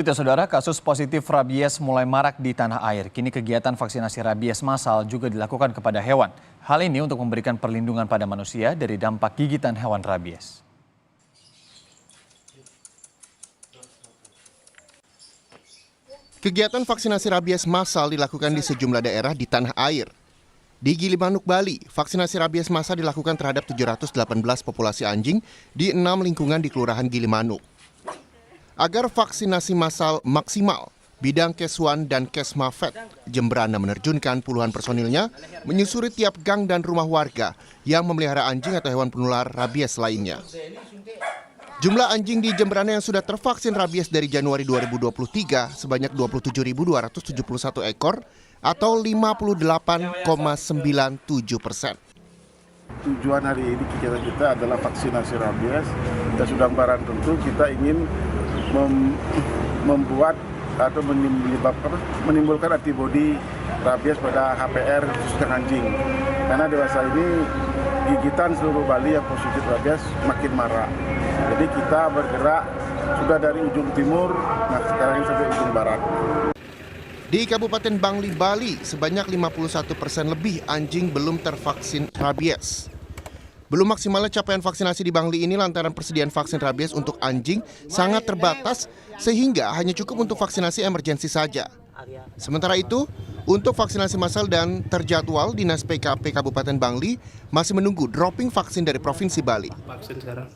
Kita saudara, kasus positif rabies mulai marak di tanah air. Kini kegiatan vaksinasi rabies massal juga dilakukan kepada hewan. Hal ini untuk memberikan perlindungan pada manusia dari dampak gigitan hewan rabies. Kegiatan vaksinasi rabies massal dilakukan di sejumlah daerah di tanah air. Di Gilimanuk, Bali, vaksinasi rabies massal dilakukan terhadap 718 populasi anjing di 6 lingkungan di Kelurahan Gilimanuk. Agar vaksinasi massal maksimal, Bidang Keswan dan Kesmafet Jemberana menerjunkan puluhan personilnya menyusuri tiap gang dan rumah warga yang memelihara anjing atau hewan penular rabies lainnya. Jumlah anjing di Jemberana yang sudah tervaksin rabies dari Januari 2023 sebanyak 27.271 ekor atau 58,97%. Tujuan hari ini kegiatan kita adalah vaksinasi rabies. Kita sudah barang tentu kita ingin membuat atau menimbulkan antibodi rabies pada HPR khususnya anjing. Karena dewasa ini gigitan seluruh Bali yang positif rabies makin marak. Jadi kita bergerak sudah dari ujung timur, nah sekarang ini sampai ujung barat. Di Kabupaten Bangli, Bali, sebanyak 51% lebih anjing belum tervaksin rabies. Belum maksimalnya capaian vaksinasi di Bangli ini lantaran persediaan vaksin rabies untuk anjing sangat terbatas sehingga hanya cukup untuk vaksinasi emergensi saja. Sementara itu, untuk vaksinasi massal dan terjadwal, Dinas PKP Kabupaten Bangli masih menunggu dropping vaksin dari Provinsi Bali.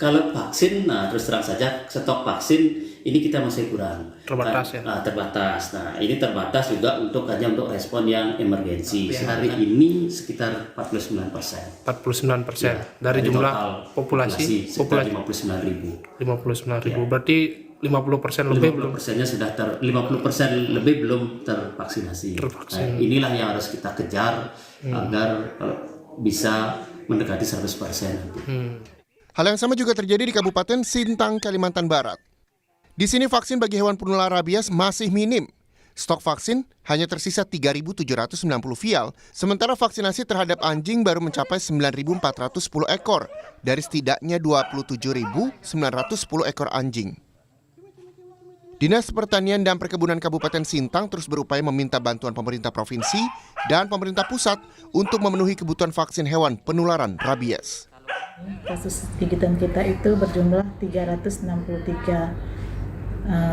Kalau vaksin, terus terang saja stok vaksin ini kita masih kurang. Terbatas ya? Terbatas. Nah, ini terbatas juga hanya untuk respon yang emergensi. Hari ini sekitar 49%. 49% Ya, dari jumlah populasi 59.000. 59.000. Berarti 50% lebih belum. 50% lebih belum tervaksinasi. Nah, inilah yang harus kita kejar agar bisa mendekati 100% nanti. Hal yang sama juga terjadi di Kabupaten Sintang, Kalimantan Barat. Di sini vaksin bagi hewan penular rabies masih minim. Stok vaksin hanya tersisa 3.790 vial, sementara vaksinasi terhadap anjing baru mencapai 9.410 ekor dari setidaknya 27.910 ekor anjing. Dinas Pertanian dan Perkebunan Kabupaten Sintang terus berupaya meminta bantuan pemerintah provinsi dan pemerintah pusat untuk memenuhi kebutuhan vaksin hewan penularan rabies. Kasus gigitan kita itu berjumlah 363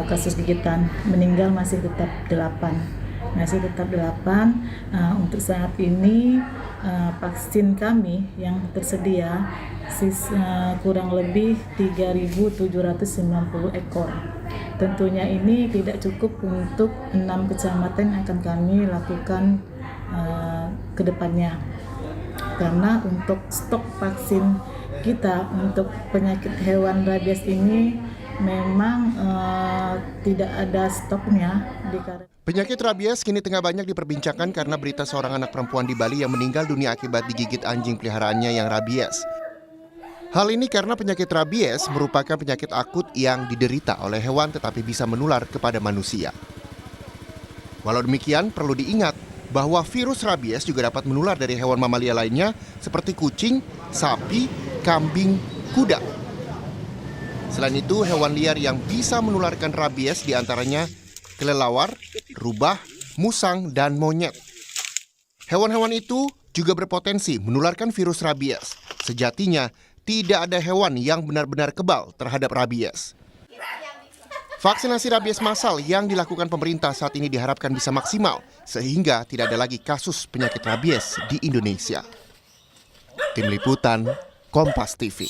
kasus gigitan, meninggal masih tetap 8. Untuk saat ini vaksin kami yang tersedia kurang lebih 3.790 ekor. Tentunya ini tidak cukup untuk 6 kecamatan yang akan kami lakukan ke depannya. Karena untuk stok vaksin kita untuk penyakit hewan rabies ini memang tidak ada stoknya. Penyakit rabies kini tengah banyak diperbincangkan karena berita seorang anak perempuan di Bali yang meninggal dunia akibat digigit anjing peliharaannya yang rabies. Hal ini karena penyakit rabies merupakan penyakit akut yang diderita oleh hewan tetapi bisa menular kepada manusia. Walau demikian, perlu diingat bahwa virus rabies juga dapat menular dari hewan mamalia lainnya seperti kucing, sapi, kambing, kuda. Selain itu, hewan liar yang bisa menularkan rabies diantaranya kelelawar, rubah, musang, dan monyet. Hewan-hewan itu juga berpotensi menularkan virus rabies. Sejatinya, tidak ada hewan yang benar-benar kebal terhadap rabies. Vaksinasi rabies massal yang dilakukan pemerintah saat ini diharapkan bisa maksimal, sehingga tidak ada lagi kasus penyakit rabies di Indonesia. Tim Liputan, Kompas TV.